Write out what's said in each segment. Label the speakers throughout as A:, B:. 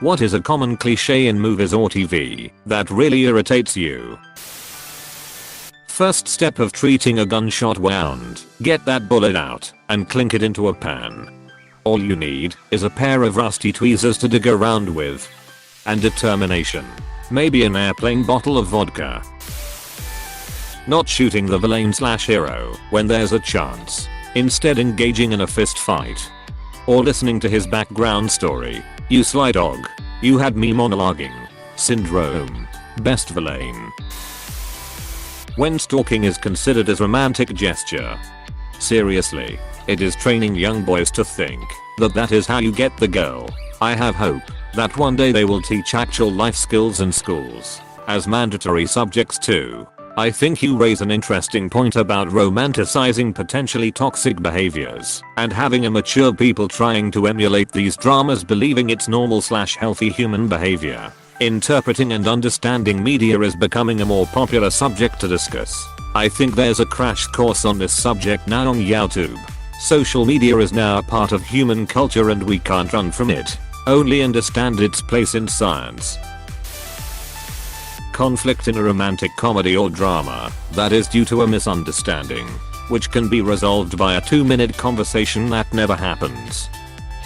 A: What is a common cliche in movies or TV that really irritates you? First step of treating a gunshot wound, get that bullet out and clink it into a pan. All you need is a pair of rusty tweezers to dig around with. And determination. Maybe an airplane bottle of vodka. Not shooting the villain/hero when there's a chance. Instead engaging in a fist fight. Or listening to his background story. You sly dog. You had me monologuing. Syndrome. Best villain. When stalking is considered as romantic gesture. Seriously, it is training young boys to think that that is how you get the girl. I have hope that one day they will teach actual life skills in schools as mandatory subjects too. I think you raise an interesting point about romanticizing potentially toxic behaviors and having immature people trying to emulate these dramas believing it's normal/healthy human behavior. Interpreting and understanding media is becoming a more popular subject to discuss. I think there's a crash course on this subject now on YouTube. Social media is now a part of human culture and we can't run from it. Only understand its place in science. Conflict in a romantic comedy or drama that is due to a misunderstanding, which can be resolved by a 2-minute conversation that never happens.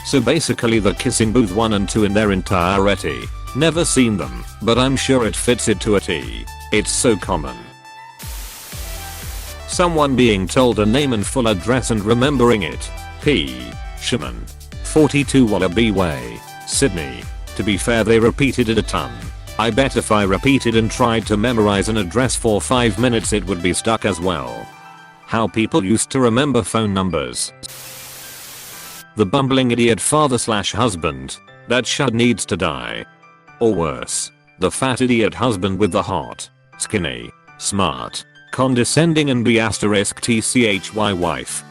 A: So basically the kissing booth 1 and 2 in their entirety. Never seen them, but I'm sure it fits it to a T. It's so common. Someone being told a name and full address and remembering it. P. Shaman. 42 Wallaby Way, Sydney. To be fair, they repeated it a ton. I bet if I repeated and tried to memorize an address for 5 minutes it would be stuck as well. How people used to remember phone numbers. The bumbling idiot father/husband that should needs to die. Or worse, the fat idiot husband with the hot, skinny, smart, condescending and B*TCHY wife.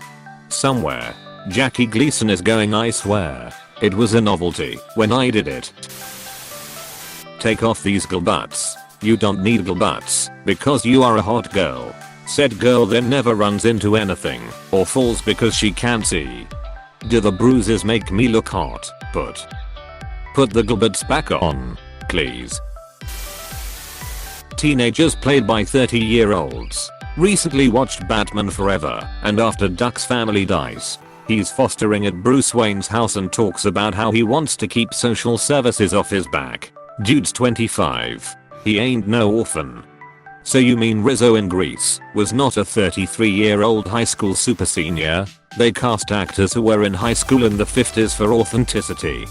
A: Somewhere, Jackie Gleason is going, I swear, it was a novelty when I did it. Take off these girl butts. You don't need girl butts because you are a hot girl. Said girl then never runs into anything or falls because she can't see. Do the bruises make me look hot? Put the girl butts back on, please. Teenagers played by 30-year-olds recently watched Batman Forever and after Duck's family dies, he's fostering at Bruce Wayne's house and talks about how he wants to keep social services off his back. Dude's 25. He ain't no orphan. So you mean Rizzo in Grease was not a 33-year-old high school super senior? They cast actors who were in high school in the 50s for authenticity.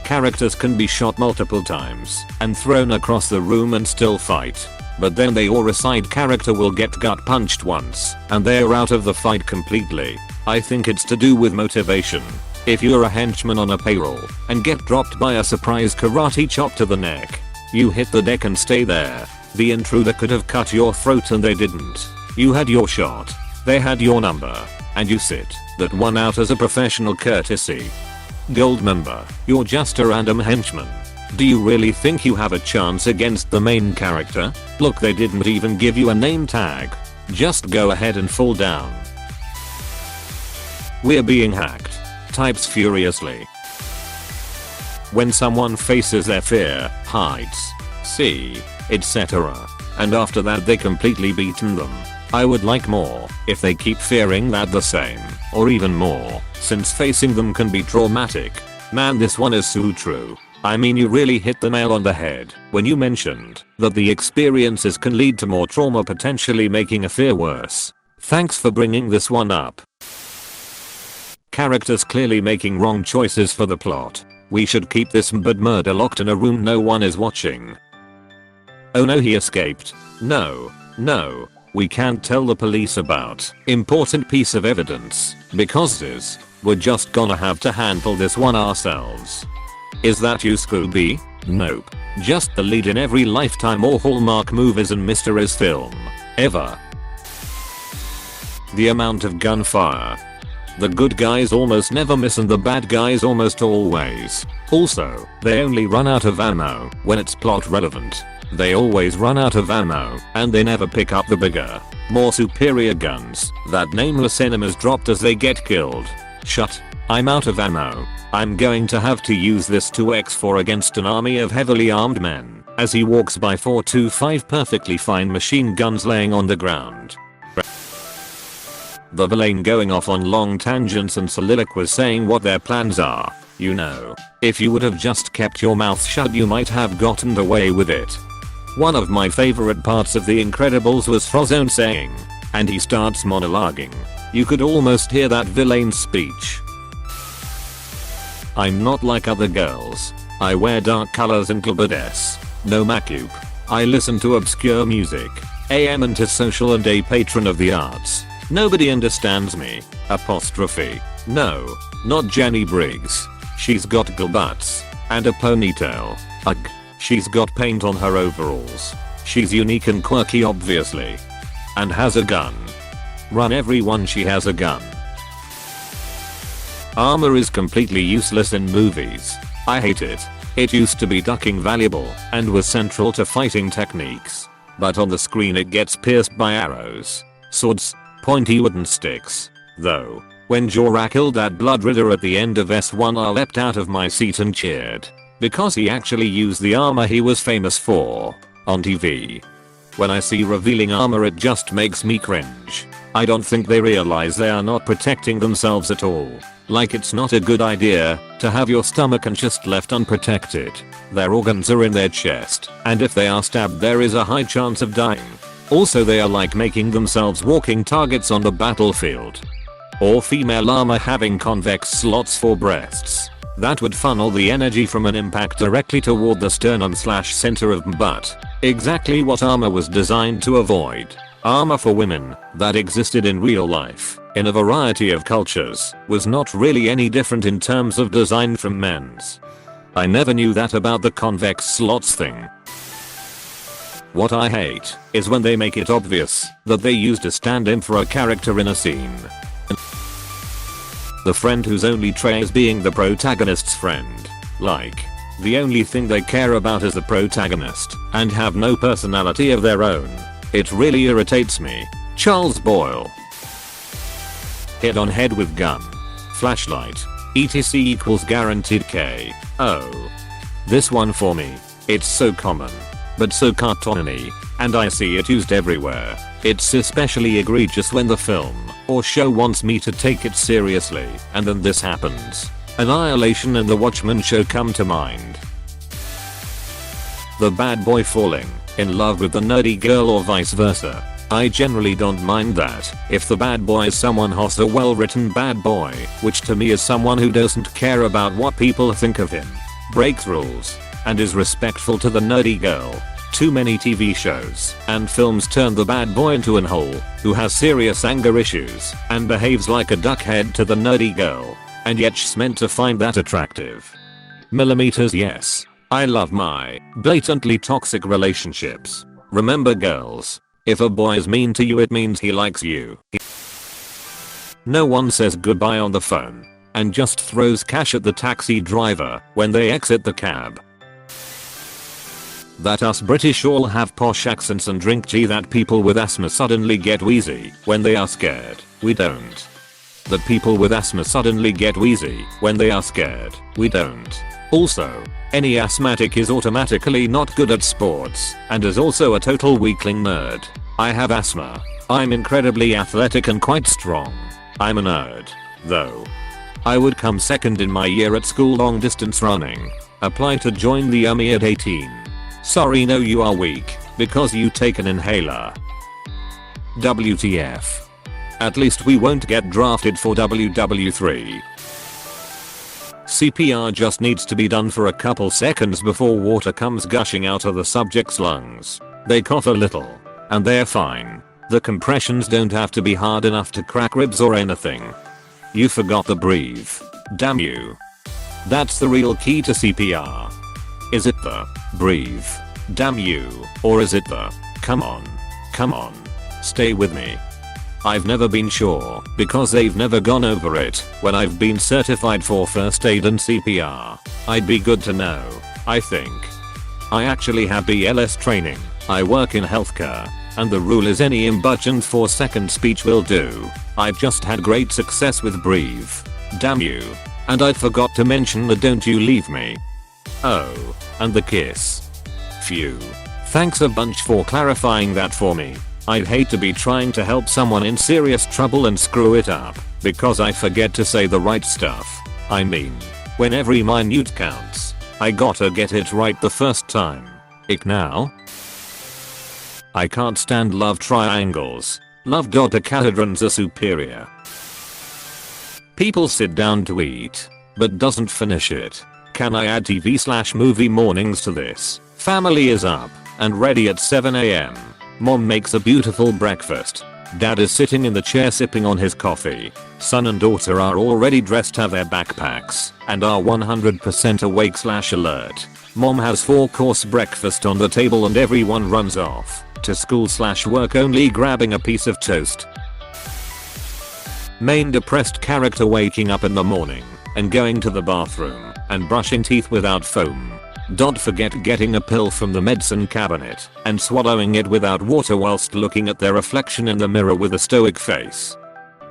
A: Characters can be shot multiple times and thrown across the room and still fight. But then they or a side character will get gut punched once and they're out of the fight completely. I think it's to do with motivation. If you're a henchman on a payroll and get dropped by a surprise karate chop to the neck, you hit the deck and stay there. The intruder could have cut your throat and they didn't. You had your shot. They had your number. And you sit that one out as a professional courtesy. Gold member, you're just a random henchman. Do you really think you have a chance against the main character? Look, they didn't even give you a name tag. Just go ahead and fall down. We're being hacked. Types furiously. When someone faces their fear, heights, sea, etc. and after that they completely beaten them. I would like more if they keep fearing that the same, or even more, since facing them can be traumatic. Man, this one is so true. I mean, you really hit the nail on the head when you mentioned that the experiences can lead to more trauma, potentially making a fear worse. Thanks for bringing this one up. Characters clearly making wrong choices for the plot. We should keep this bad murder locked in a room no one is watching. Oh no, he escaped. No. We can't tell the police about important piece of evidence because we're just gonna have to handle this one ourselves. Is that you, Scooby? Nope. Just the lead in every Lifetime or Hallmark movies and mysteries film ever. The amount of gunfire. The good guys almost never miss and the bad guys almost always. Also, they only run out of ammo when it's plot relevant. They always run out of ammo and they never pick up the bigger, more superior guns that nameless enemies dropped as they get killed. Shut I'm out of ammo. I'm going to have to use this 2x4 against an army of heavily armed men as he walks by 425 perfectly fine machine guns laying on the ground. The villain going off on long tangents and soliloquies saying what their plans are. You know, if you would have just kept your mouth shut you might have gotten away with it. One of my favorite parts of The Incredibles was Frozone saying, and he starts monologuing. You could almost hear that villain's speech. I'm not like other girls. I wear dark colors and club S. No makeup. I listen to obscure music. Am antisocial and a patron of the arts. Nobody understands me. Apostrophe. No, not Jenny Briggs. She's got girl butts. And a ponytail. Ugh. She's got paint on her overalls. She's unique and quirky obviously. And has a gun. Run everyone, she has a gun. Armor is completely useless in movies. I hate it. It used to be ducking valuable and was central to fighting techniques. But on the screen it gets pierced by arrows, swords, pointy wooden sticks. Though, when Jorah killed that Blood Ridder at the end of S1 I leapt out of my seat and cheered. Because he actually used the armor he was famous for on TV. When I see revealing armor it just makes me cringe. I don't think they realize they are not protecting themselves at all. Like it's not a good idea to have your stomach and chest left unprotected. Their organs are in their chest, and if they are stabbed there is a high chance of dying. Also they are like making themselves walking targets on the battlefield. Or female armor having convex slots for breasts. That would funnel the energy from an impact directly toward the sternum/center of butt. Exactly what armor was designed to avoid. Armor for women that existed in real life in a variety of cultures was not really any different in terms of design from men's. I never knew that about the convex slots thing. What I hate is when they make it obvious that they used a stand-in for a character in a scene. The friend whose only trait is being the protagonist's friend. Like, the only thing they care about is the protagonist and have no personality of their own. It really irritates me. Charles Boyle. Hit on head with gun. Flashlight. etc equals guaranteed KO. This one for me. It's so common. But so cartoony. And I see it used everywhere. It's especially egregious when the film or show wants me to take it seriously. And then this happens. Annihilation and the Watchmen show come to mind. The bad boy falling in love with the nerdy girl or vice versa. I generally don't mind that if the bad boy is someone who's a well written bad boy, which to me is someone who doesn't care about what people think of him, breaks rules, and is respectful to the nerdy girl. Too many TV shows and films turn the bad boy into an hole who has serious anger issues and behaves like a duckhead to the nerdy girl, and yet she's meant to find that attractive. Millimeters yes. I love my blatantly toxic relationships. Remember girls, if a boy is mean to you it means he likes you. No one says goodbye on the phone and just throws cash at the taxi driver when they exit the cab. That us British all have posh accents and drink tea, that people with asthma suddenly get wheezy when they are scared. We don't. That people with asthma suddenly get wheezy when they are scared. We don't. Also, any asthmatic is automatically not good at sports and is also a total weakling nerd. I have asthma. I'm incredibly athletic and quite strong. I'm a nerd, though. I would come second in my year at school long distance running. Apply to join the army at 18. Sorry, no, you are weak because you take an inhaler. WTF. At least we won't get drafted for WW3. CPR just needs to be done for a couple seconds before water comes gushing out of the subject's lungs. They cough a little, and they're fine. The compressions don't have to be hard enough to crack ribs or anything. You forgot the breathe. Damn you. That's the real key to CPR. Is it the breathe, damn you, or is it the come on, stay with me? I've never been sure because they've never gone over it when I've been certified for first aid and CPR. I'd be good to know, I think. I actually have BLS training. I work in healthcare, and the rule is any imbudgent 4-second speech will do. I've just had great success with breathe. Damn you. And I forgot to mention the don't you leave me. Oh, and the kiss. Phew. Thanks a bunch for clarifying that for me. I'd hate to be trying to help someone in serious trouble and screw it up because I forget to say the right stuff. I mean, when every minute counts, I gotta get it right the first time. Ick now? I can't stand love triangles. Love dodecahedrons are superior. People sit down to eat, but doesn't finish it. Can I add TV/movie mornings to this? Family is up and ready at 7 AM. Mom makes a beautiful breakfast. Dad is sitting in the chair sipping on his coffee. Son and daughter are already dressed, have their backpacks, and are 100% awake/alert. Mom has 4-course breakfast on the table and everyone runs off to school/work only grabbing a piece of toast. Main depressed character waking up in the morning and going to the bathroom and brushing teeth without foam. Don't forget getting a pill from the medicine cabinet and swallowing it without water whilst looking at their reflection in the mirror with a stoic face.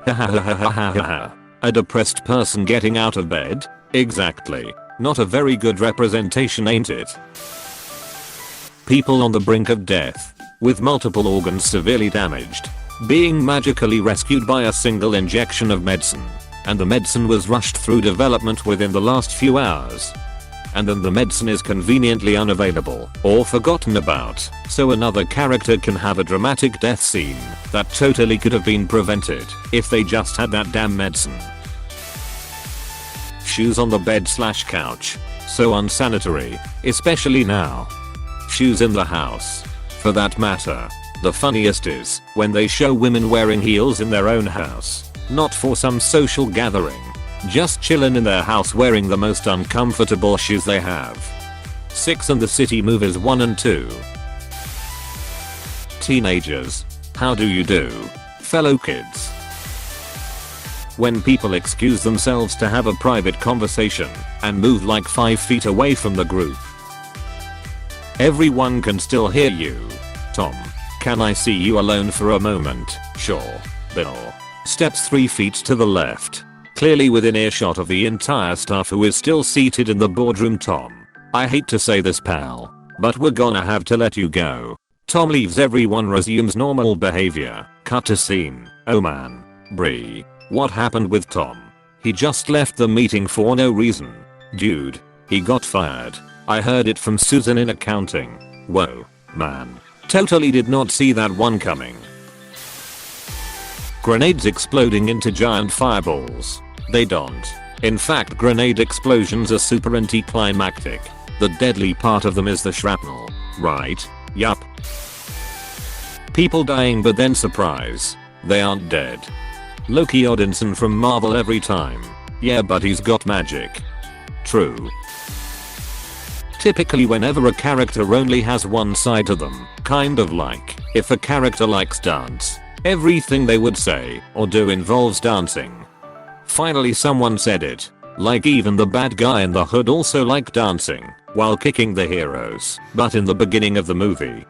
A: A depressed person getting out of bed? Exactly. Not a very good representation, ain't it? People on the brink of death, with multiple organs severely damaged, being magically rescued by a single injection of medicine, and the medicine was rushed through development within the last few hours. And then the medicine is conveniently unavailable or forgotten about, so another character can have a dramatic death scene that totally could have been prevented if they just had that damn medicine. Shoes on the bed/couch. So unsanitary, especially now. Shoes in the house. For that matter, the funniest is when they show women wearing heels in their own house, not for some social gathering. Just chillin' in their house wearing the most uncomfortable shoes they have. 6 and the City Movers 1 and 2. Teenagers. How do you do, fellow kids? When people excuse themselves to have a private conversation and move like 5 feet away from the group. Everyone can still hear you. Tom, can I see you alone for a moment? Sure. Bill. Steps 3 feet to the left. Clearly within earshot of the entire staff who is still seated in the boardroom. Tom, I hate to say this pal, but we're gonna have to let you go. Tom leaves, everyone resumes normal behavior. Cut to scene. Oh man. Bree. What happened with Tom? He just left the meeting for no reason. Dude. He got fired. I heard it from Susan in accounting. Whoa. Man. Totally did not see that one coming. Grenades exploding into giant fireballs. They don't. In fact, grenade explosions are super anticlimactic. The deadly part of them is the shrapnel. Right? Yup. People dying, but then surprise, they aren't dead. Loki Odinson from Marvel every time. Yeah, but he's got magic. True. Typically whenever a character only has one side to them, kind of like if a character likes dance, everything they would say or do involves dancing. Finally someone said it. Like even the bad guy in the hood also liked dancing while kicking the heroes, but in the beginning of the movie.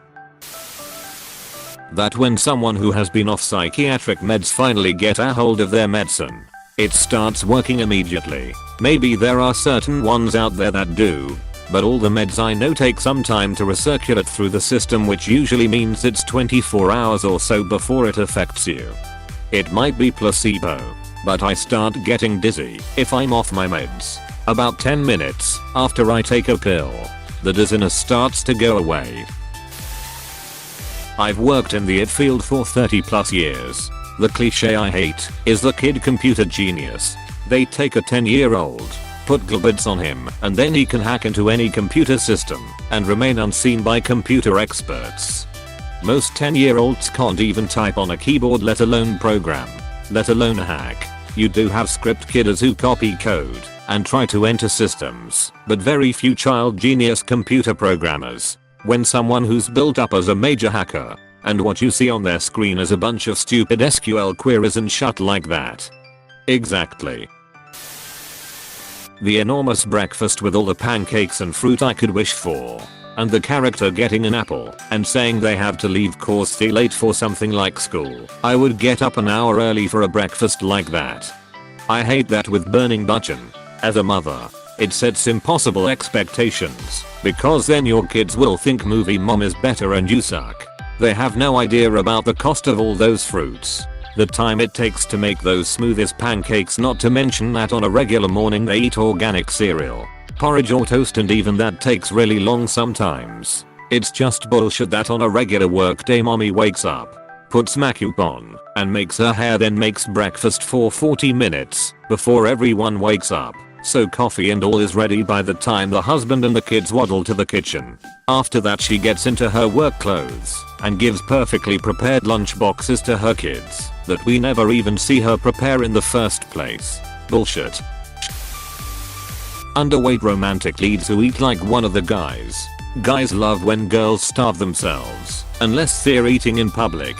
A: That when someone who has been off psychiatric meds finally get a hold of their medicine, it starts working immediately. Maybe there are certain ones out there that do, but all the meds I know take some time to recirculate through the system, which usually means it's 24 hours or so before it affects you. It might be placebo, but I start getting dizzy if I'm off my meds. About 10 minutes after I take a pill, the dizziness starts to go away. I've worked in the IT field for 30+ years. The cliche I hate is the kid computer genius. They take a 10-year-old, put globits on him, and then he can hack into any computer system and remain unseen by computer experts. Most 10-year-olds can't even type on a keyboard, let alone program, let alone hack. You do have script kidders who copy code and try to enter systems, but very few child genius computer programmers. When someone who's built up as a major hacker, and what you see on their screen is a bunch of stupid SQL queries and shit like that. Exactly. The enormous breakfast with all the pancakes and fruit I could wish for, and the character getting an apple and saying they have to leave cause late for something like school. I would get up an hour early for a breakfast like that. I hate that with burning button. As a mother, it sets impossible expectations, because then your kids will think movie mom is better and you suck. They have no idea about the cost of all those fruits, the time it takes to make those smooth as pancakes, not to mention that on a regular morning they eat organic cereal, porridge or toast, and even that takes really long sometimes. It's just bullshit that on a regular workday mommy wakes up, puts makeup on, and makes her hair, then makes breakfast for 40 minutes before everyone wakes up, so coffee and all is ready by the time the husband and the kids waddle to the kitchen. After that she gets into her work clothes and gives perfectly prepared lunch boxes to her kids that we never even see her prepare in the first place. Bullshit. Underweight romantic leads who eat like one of the guys. Guys love when girls starve themselves, unless they're eating in public.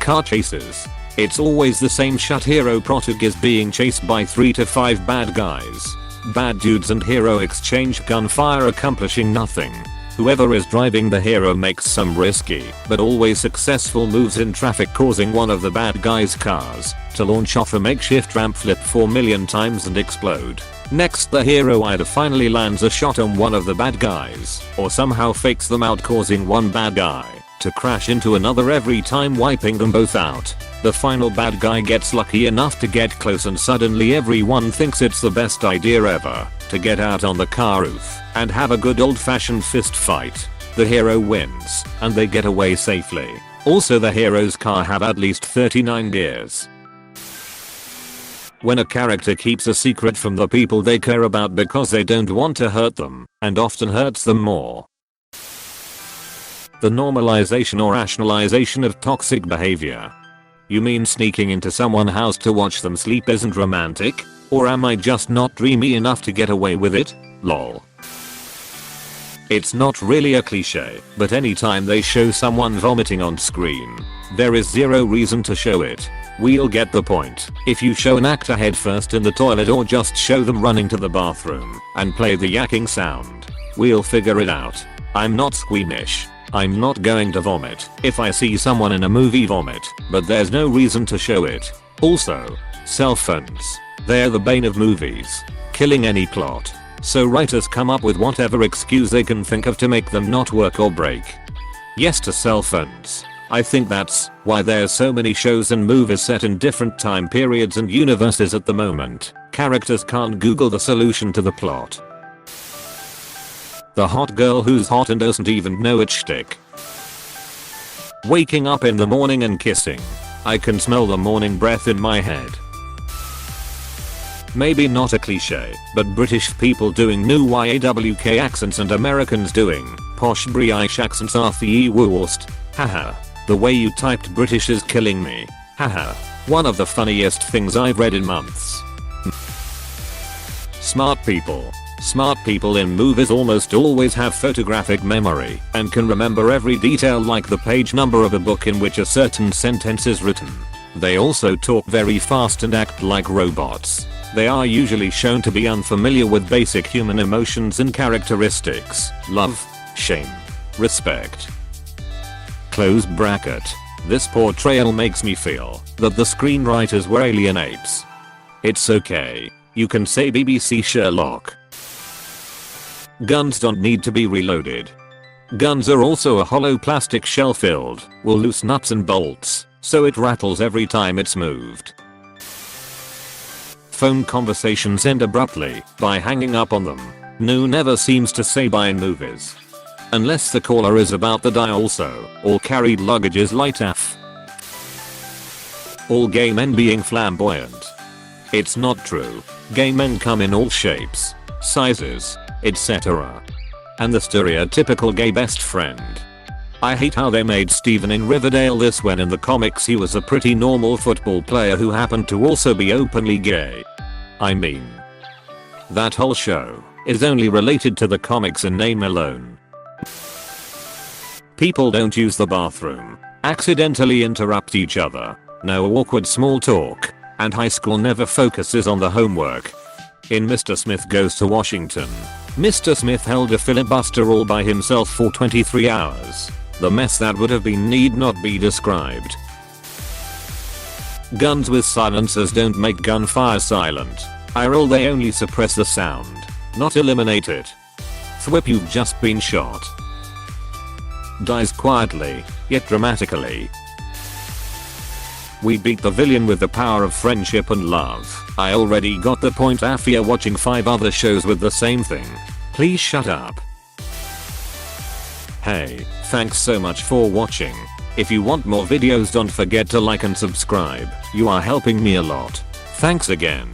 A: Car chases. It's always the same shut. Hero protagonist being chased by 3 to 5 bad guys. Bad dudes and hero exchange gunfire, accomplishing nothing. Whoever is driving the hero makes some risky but always successful moves in traffic, causing one of the bad guys' cars to launch off a makeshift ramp, flip 4 million times and explode. Next, the hero either finally lands a shot on one of the bad guys or somehow fakes them out, causing one bad guy to crash into another every time, wiping them both out. The final bad guy gets lucky enough to get close and suddenly everyone thinks it's the best idea ever to get out on the car roof and have a good old-fashioned fist fight. The hero wins and they get away safely. Also, the hero's car have at least 39 gears. When a character keeps a secret from the people they care about because they don't want to hurt them, and often hurts them more. The normalization or rationalization of toxic behavior. You mean sneaking into someone's house to watch them sleep isn't romantic? Or am I just not dreamy enough to get away with it? Lol. It's not really a cliche, but anytime they show someone vomiting on screen, there is zero reason to show it. We'll get the point if you show an actor head first in the toilet, or just show them running to the bathroom and play the yakking sound. We'll figure it out. I'm not squeamish. I'm not going to vomit if I see someone in a movie vomit, but there's no reason to show it. Also, cell phones. They're the bane of movies, killing any plot. So writers come up with whatever excuse they can think of to make them not work or break. Yes to cell phones. I think that's why there's so many shows and movies set in different time periods and universes at the moment. Characters can't Google the solution to the plot. The hot girl who's hot and doesn't even know it's shtick. Waking up in the morning and kissing. I can smell the morning breath in my head. Maybe not a cliche, but British people doing new YAWK accents and Americans doing posh British accents are the worst. Haha. The way you typed British is killing me. Haha. One of the funniest things I've read in months. Smart people. Smart people in movies almost always have photographic memory and can remember every detail, like the page number of a book in which a certain sentence is written. They also talk very fast and act like robots. They are usually shown to be unfamiliar with basic human emotions and characteristics: love, shame, respect. Close bracket. This portrayal makes me feel that the screenwriters were alien apes. It's okay. You can say BBC Sherlock. Guns don't need to be reloaded. Guns are also a hollow plastic shell filled with loose nuts and bolts, so it rattles every time it's moved. Phone conversations end abruptly by hanging up on them. No never seems to say bye in movies. Unless the caller is about to die also. All carried luggage is light AF. All gay men being flamboyant. It's not true. Gay men come in all shapes, sizes, etc. And the stereotypical gay best friend. I hate how they made Steven in Riverdale this, when in the comics he was a pretty normal football player who happened to also be openly gay. I mean, that whole show is only related to the comics in name alone. People don't use the bathroom, accidentally interrupt each other, no awkward small talk, and high school never focuses on the homework. In Mr. Smith Goes to Washington, Mr. Smith held a filibuster all by himself for 23 hours. The mess that would have been need not be described. Guns with silencers don't make gunfire silent. IRL, they only suppress the sound, not eliminate it. Thwip, you've just been shot. Dies quietly, yet dramatically. We beat the villain with the power of friendship and love. I already got the point after watching 5 other shows with the same thing. Please shut up. Hey, thanks so much for watching. If you want more videos, don't forget to like and subscribe. You are helping me a lot. Thanks again.